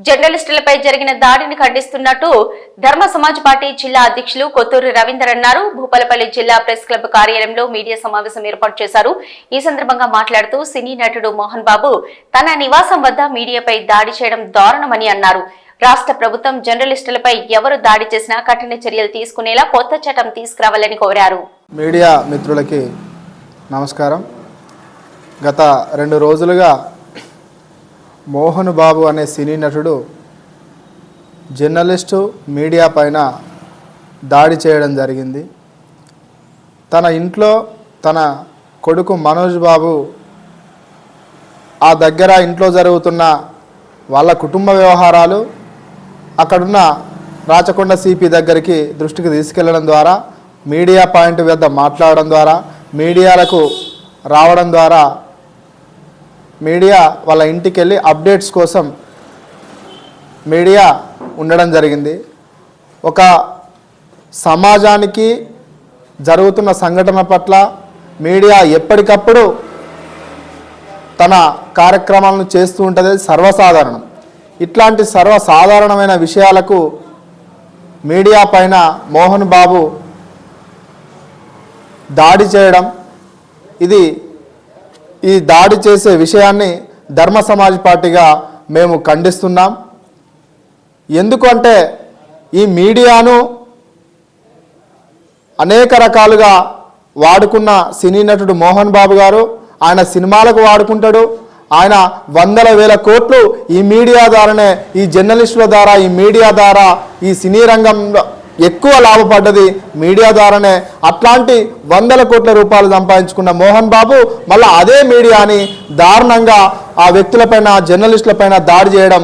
జర్నలిస్టులపై జరిగిన దాడిని ఖండిస్తున్నట్టు ధర్మ సమాజ్ పార్టీ జిల్లా అధ్యక్షులు కొత్తూరు రవీందర్ అన్నారు. భూపాలపల్లి జిల్లా ప్రెస్ క్లబ్ కార్యాలయంలో మీడియా సమావేశం ఏర్పాటు చేశారు. ఈ సందర్భంగా మాట్లాడుతూ సినీ నటుడు మోహన్ బాబు తన నివాసం వద్ద మీడియాపై దాడి చేయడం దారుణమని అన్నారు. రాష్ట్ర ప్రభుత్వం జర్నలిస్టులపై ఎవరు దాడి చేసినా కఠిన చర్యలు తీసుకునేలా కొత్త చట్టం తీసుకురావాలని కోరారు. మీడియా మిత్రులకి నమస్కారం. గత 2 రోజులుగా మోహన్ బాబు అనే సినీ నటుడు జర్నలిస్టు మీడియా పైన దాడి చేయడం జరిగింది. తన ఇంట్లో తన కొడుకు మనోజ్ బాబు ఆ దగ్గర ఇంట్లో జరుగుతున్న వాళ్ళ కుటుంబ వ్యవహారాలు అక్కడున్న రాచకొండ సిపి దగ్గరికి దృష్టికి తీసుకెళ్లడం ద్వారా, మీడియా పాయింట్ వద్ద మాట్లాడడం ద్వారా, మీడియాలకు రావడం ద్వారా మీడియా వాళ్ళ ఇంటికి వెళ్ళి అప్డేట్స్ కోసం మీడియా ఉండడం జరిగింది. ఒక సమాజానికి జరుగుతున్న సంఘటన పట్ల మీడియా ఎప్పటికప్పుడు తన కార్యక్రమాలను చేస్తూ ఉంటుంది, సర్వసాధారణం. ఇట్లాంటి సర్వసాధారణమైన విషయాలకు మీడియా పైన మోహన్ బాబు దాడి చేయడం, ఈ దాడి చేసే విషయాన్ని ధర్మ సమాజ్ పార్టీగా మేము ఖండిస్తున్నాం. ఎందుకంటే ఈ మీడియాను అనేక రకాలుగా వాడుకున్న సినీ నటుడు మోహన్ బాబు గారు ఆయన సినిమాలకు వాడుకుంటాడు. ఆయన వందల వేల కోట్లు ఈ మీడియా ద్వారానే, ఈ జర్నలిస్టుల ద్వారా, ఈ మీడియా ద్వారా ఈ సినీ రంగంలో ఎక్కువ లాభపడ్డది మీడియా ద్వారానే. అట్లాంటి వందల కోట్ల రూపాయలు సంపాదించుకున్న మోహన్ బాబు మళ్ళీ అదే మీడియాని దారుణంగా ఆ వ్యక్తులపైన, జర్నలిస్టులపైన దాడి చేయడం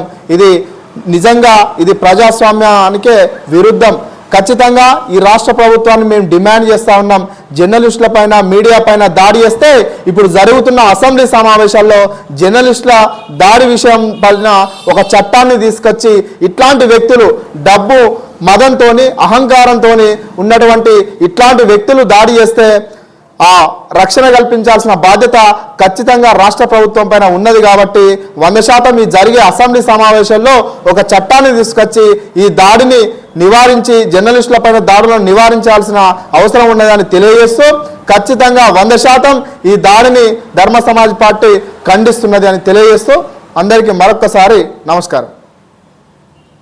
నిజంగా ఇది ప్రజాస్వామ్యానికే విరుద్ధం. ఖచ్చితంగా ఈ రాష్ట్ర ప్రభుత్వాన్ని మేము డిమాండ్ చేస్తూ ఉన్నాం. జర్నలిస్టులపైన, మీడియా పైన దాడి చేస్తే ఇప్పుడు జరుగుతున్న అసెంబ్లీ సమావేశాల్లో జర్నలిస్టుల దాడి విషయం పైన ఒక చట్టాన్ని తీసుకొచ్చి ఇట్లాంటి వ్యక్తులు డబ్బు మదంతో, అహంకారంతో ఉన్నటువంటి ఇట్లాంటి వ్యక్తులు దాడి చేస్తే ఆ రక్షణ కల్పించాల్సిన బాధ్యత ఖచ్చితంగా రాష్ట్ర ప్రభుత్వం పైన ఉన్నది. కాబట్టి 100% ఈ జరిగే అసెంబ్లీ సమావేశాల్లో ఒక చట్టాన్ని తీసుకొచ్చి ఈ దాడిని నివారించి, జర్నలిస్టుల పైన దాడులను నివారించాల్సిన అవసరం ఉన్నదని తెలియజేస్తూ ఖచ్చితంగా 100% ఈ దాడిని ధర్మ సమాజ్ పార్టీ ఖండిస్తున్నది అని తెలియజేస్తూ అందరికీ మరొక్కసారి నమస్కారం.